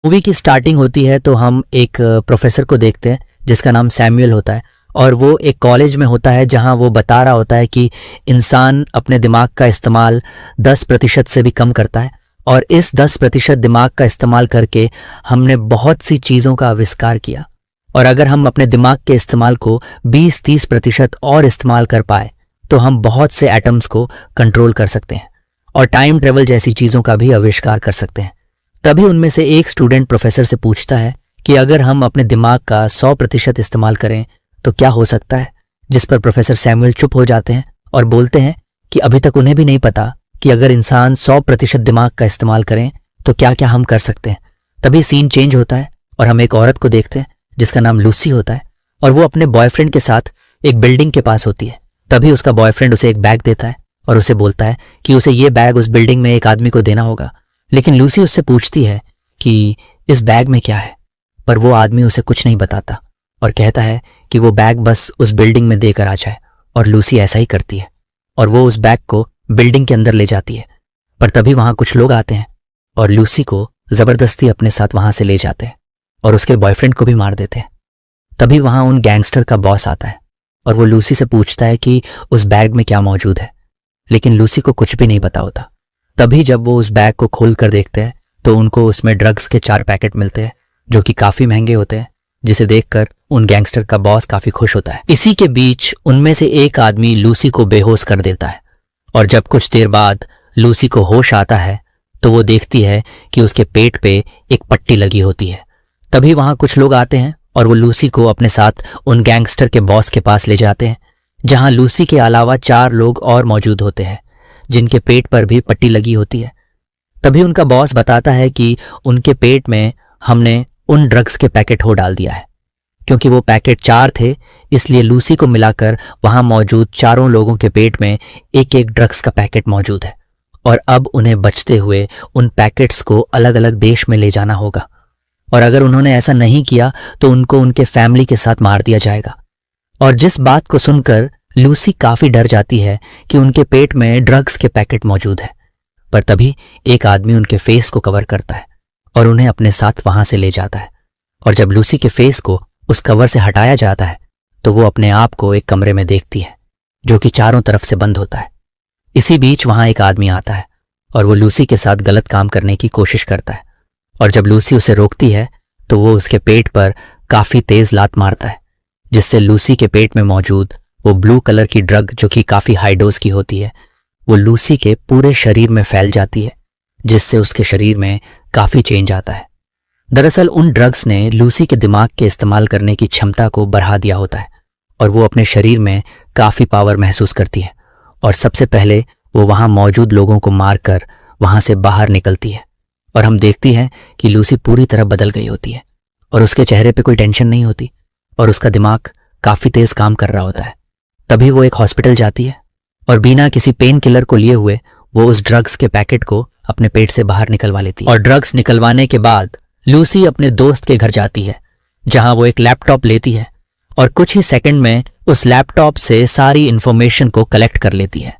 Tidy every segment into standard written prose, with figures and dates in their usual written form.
Movie की starting होती है तो हम एक प्रोफेसर को देखते हैं जिसका नाम सैमुअल होता है और वो एक कॉलेज में होता है जहां वो बता रहा होता है कि इंसान अपने दिमाग का इस्तेमाल 10% से भी कम करता है और इस 10% दिमाग का इस्तेमाल करके हमने बहुत सी चीज़ों का आविष्कार किया। और अगर हम अपने दिमाग के इस्तेमाल को 20-30% और इस्तेमाल कर पाए तो हम बहुत से एटम्स को कंट्रोल कर सकते हैं और टाइम ट्रेवल जैसी चीज़ों का भी आविष्कार कर सकते हैं। तभी उनमें से एक स्टूडेंट प्रोफेसर से पूछता है कि अगर हम अपने दिमाग का 100% इस्तेमाल करें तो क्या हो सकता है, जिस पर प्रोफेसर सैमुअल चुप हो जाते हैं और बोलते हैं कि अभी तक उन्हें भी नहीं पता कि अगर इंसान 100% दिमाग का इस्तेमाल करें तो क्या क्या हम कर सकते हैं। तभी सीन चेंज होता है और हम एक औरत को देखते हैं जिसका नाम लूसी होता है और वो अपने बॉयफ्रेंड के साथ एक बिल्डिंग के पास होती है। तभी उसका बॉयफ्रेंड उसे एक बैग देता है और उसे बोलता है कि उसे ये बैग उस बिल्डिंग में एक आदमी को देना होगा। लेकिन लूसी उससे पूछती है कि इस बैग में क्या है, पर वो आदमी उसे कुछ नहीं बताता और कहता है कि वो बैग बस उस बिल्डिंग में देकर आ जाए। और लूसी ऐसा ही करती है और वो उस बैग को बिल्डिंग के अंदर ले जाती है। पर तभी वहां कुछ लोग आते हैं और लूसी को जबरदस्ती अपने साथ वहां से ले जाते हैं और उसके बॉयफ्रेंड को भी मार देते हैं। तभी वहां उन गैंगस्टर का बॉस आता है और वो लूसी से पूछता है कि उस बैग में क्या मौजूद है, लेकिन लूसी को कुछ भी नहीं पता होता। तभी जब वो उस बैग को खोल कर देखते हैं तो उनको उसमें ड्रग्स के 4 पैकेट मिलते हैं जो कि काफी महंगे होते हैं, जिसे देखकर उन गैंगस्टर का बॉस काफी खुश होता है। इसी के बीच उनमें से एक आदमी लूसी को बेहोश कर देता है और जब कुछ देर बाद लूसी को होश आता है तो वो देखती है कि उसके पेट पे एक पट्टी लगी होती है। तभी वहां कुछ लोग आते हैं और वो लूसी को अपने साथ उन गैंगस्टर के बॉस के पास ले जाते हैं, जहां लूसी के अलावा 4 लोग और मौजूद होते हैं जिनके पेट पर भी पट्टी लगी होती है। तभी उनका बॉस बताता है कि उनके पेट में हमने उन ड्रग्स के पैकेट हो डाल दिया है। क्योंकि वो पैकेट 4 थे इसलिए लूसी को मिलाकर वहां मौजूद 4 लोगों के पेट में एक एक ड्रग्स का पैकेट मौजूद है और अब उन्हें बचते हुए उन पैकेट्स को अलग अलग देश में ले जाना होगा और अगर उन्होंने ऐसा नहीं किया तो उनको उनके फैमिली के साथ मार दिया जाएगा। और जिस बात को सुनकर लूसी काफी डर जाती है कि उनके पेट में ड्रग्स के पैकेट मौजूद है। पर तभी एक आदमी उनके फेस को कवर करता है और उन्हें अपने साथ वहां से ले जाता है और जब लूसी के फेस को उस कवर से हटाया जाता है तो वो अपने आप को एक कमरे में देखती है जो कि चारों तरफ से बंद होता है। इसी बीच वहां एक आदमी आता है और वो लूसी के साथ गलत काम करने की कोशिश करता है और जब लूसी उसे रोकती है तो वो उसके पेट पर काफी तेज लात मारता है, जिससे लूसी के पेट में मौजूद वो ब्लू कलर की ड्रग जो कि काफी हाई डोज की होती है वो लूसी के पूरे शरीर में फैल जाती है, जिससे उसके शरीर में काफी चेंज आता है। दरअसल उन ड्रग्स ने लूसी के दिमाग के इस्तेमाल करने की क्षमता को बढ़ा दिया होता है और वो अपने शरीर में काफी पावर महसूस करती है और सबसे पहले वो वहां मौजूद लोगों को मारकर वहां से बाहर निकलती है और हम देखती हैं कि लूसी पूरी तरह बदल गई होती है और उसके चेहरे पे कोई टेंशन नहीं होती और उसका दिमाग काफी तेज काम कर रहा होता है। तभी वो एक हॉस्पिटल जाती है और बिना किसी पेन किलर को लिए हुए वो उस ड्रग्स के पैकेट को अपने पेट से बाहर निकलवा लेती है। और ड्रग्स निकलवाने के बाद लूसी अपने दोस्त के घर जाती है जहां वो एक लैपटॉप लेती है और कुछ ही सेकंड में उस लैपटॉप से सारी इंफॉर्मेशन को कलेक्ट कर लेती है।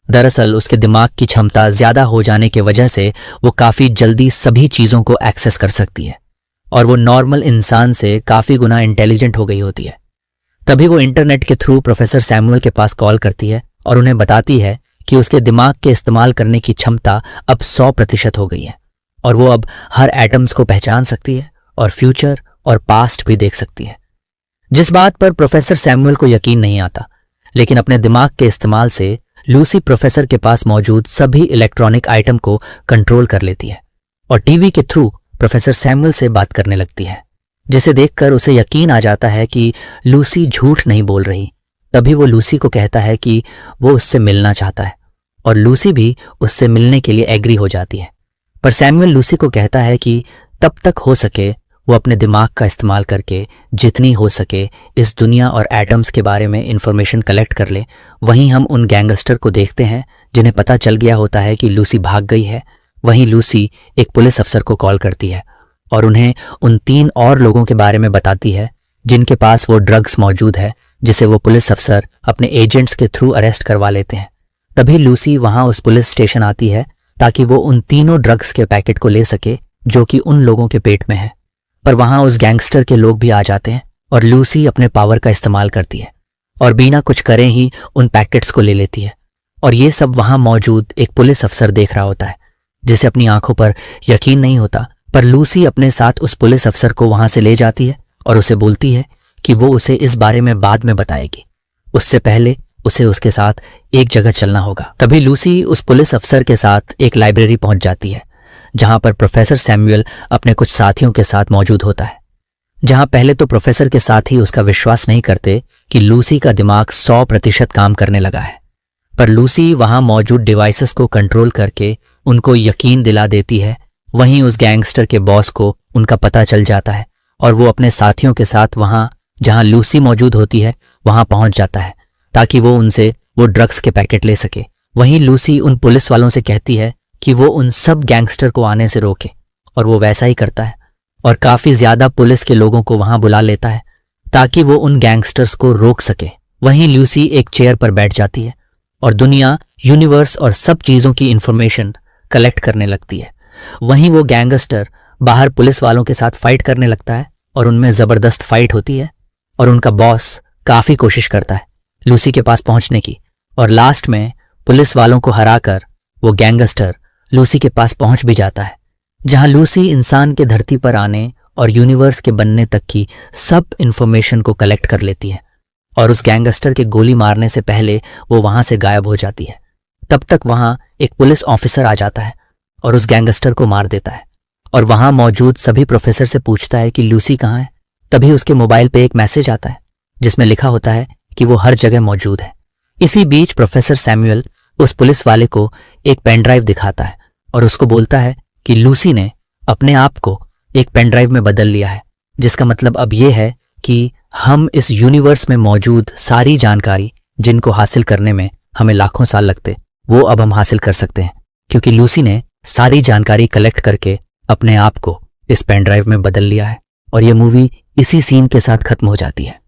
दरअसल उसके दिमाग की क्षमता ज्यादा हो जाने की वजह से वो काफी जल्दी सभी चीजों को एक्सेस कर सकती है और वो नॉर्मल इंसान से काफी गुना इंटेलिजेंट हो गई होती है। तभी वो इंटरनेट के थ्रू प्रोफेसर सैमुअल के पास कॉल करती है और उन्हें बताती है कि उसके दिमाग के इस्तेमाल करने की क्षमता अब 100% हो गई है और वो अब हर एटम्स को पहचान सकती है और फ्यूचर और पास्ट भी देख सकती है। जिस बात पर प्रोफेसर सैमुअल को यकीन नहीं आता, लेकिन अपने दिमाग के इस्तेमाल से लूसी प्रोफेसर के पास मौजूद सभी इलेक्ट्रॉनिक आइटम को कंट्रोल कर लेती है और टीवी के थ्रू प्रोफेसर सैमुअल से बात करने लगती है, जिसे देखकर उसे यकीन आ जाता है कि लूसी झूठ नहीं बोल रही। तभी वो लूसी को कहता है कि वो उससे मिलना चाहता है और लूसी भी उससे मिलने के लिए एग्री हो जाती है। पर सैमुअल लूसी को कहता है कि तब तक हो सके वो अपने दिमाग का इस्तेमाल करके जितनी हो सके इस दुनिया और एटम्स के बारे में इंफॉर्मेशन कलेक्ट कर ले। वहीं हम उन गैंगस्टर को देखते हैं जिन्हें पता चल गया होता है कि लूसी भाग गई है। वहीं लूसी एक पुलिस अफसर को कॉल करती है और उन्हें उन 3 और लोगों के बारे में बताती है जिनके पास वो ड्रग्स मौजूद है, जिसे वो पुलिस अफसर अपने एजेंट्स के थ्रू अरेस्ट करवा लेते हैं। तभी लूसी वहां उस पुलिस स्टेशन आती है ताकि वो उन तीनों ड्रग्स के पैकेट को ले सके जो कि उन लोगों के पेट में है। पर वहां उस गैंगस्टर के लोग भी आ जाते हैं और लूसी अपने पावर का इस्तेमाल करती है और बिना कुछ करे ही उन पैकेट्स को ले लेती है। और ये सब वहां मौजूद एक पुलिस अफसर देख रहा होता है, जिसे अपनी आंखों पर यकीन नहीं होता। पर लूसी अपने साथ उस पुलिस अफसर को वहां से ले जाती है और उसे बोलती है कि वो उसे इस बारे में बाद में बताएगी, उससे पहले उसे उसके साथ एक जगह चलना होगा। तभी लूसी उस पुलिस अफसर के साथ एक लाइब्रेरी पहुंच जाती है, जहां पर प्रोफेसर सैमुअल अपने कुछ साथियों के साथ मौजूद होता है। जहां पहले तो प्रोफेसर के साथ ही उसका विश्वास नहीं करते कि लूसी का दिमाग 100% काम करने लगा है, पर लूसी वहां मौजूद डिवाइसेस को कंट्रोल करके उनको यकीन दिला देती है। वहीं उस गैंगस्टर के बॉस को उनका पता चल जाता है और वो अपने साथियों के साथ वहां जहां लूसी मौजूद होती है वहां पहुंच जाता है, ताकि वो उनसे वो ड्रग्स के पैकेट ले सके। वहीं लूसी उन पुलिस वालों से कहती है कि वो उन सब गैंगस्टर को आने से रोके, और वो वैसा ही करता है और काफी ज्यादा पुलिस के लोगों को वहां बुला लेता है ताकि वो उन गैंगस्टर्स को रोक सके। वहीं लूसी एक चेयर पर बैठ जाती है और दुनिया, यूनिवर्स और सब चीजों की इंफॉर्मेशन कलेक्ट करने लगती है। वहीं वो गैंगस्टर बाहर पुलिस वालों के साथ फाइट करने लगता है और उनमें जबरदस्त फाइट होती है और उनका बॉस काफी कोशिश करता है लूसी के पास पहुंचने की, और लास्ट में पुलिस वालों को हराकर वो गैंगस्टर लूसी के पास पहुंच भी जाता है, जहां लूसी इंसान के धरती पर आने और यूनिवर्स के बनने तक की सब इंफॉर्मेशन को कलेक्ट कर लेती है। और उस गैंगस्टर के गोली मारने से पहले वो वहां से गायब हो जाती है। तब तक वहां एक पुलिस ऑफिसर आ जाता है और उस गैंगस्टर को मार देता है, और वहां मौजूद सभी प्रोफेसर से पूछता है कि लूसी कहाँ है। तभी उसके मोबाइल पे एक मैसेज आता है जिसमें लिखा होता है कि वो हर जगह मौजूद है। इसी बीच प्रोफेसर सैमुअल उस पुलिस वाले को एक पेन ड्राइव दिखाता है और उसको बोलता है कि लूसी ने अपने आप को एक पेन ड्राइव में बदल लिया है, जिसका मतलब अब ये है कि हम इस यूनिवर्स में मौजूद सारी जानकारी जिनको हासिल करने में हमें लाखों साल लगते, वो अब हम हासिल कर सकते हैं, क्योंकि लूसी ने सारी जानकारी कलेक्ट करके अपने आप को इस पेन ड्राइव में बदल लिया है। और ये मूवी इसी सीन के साथ खत्म हो जाती है।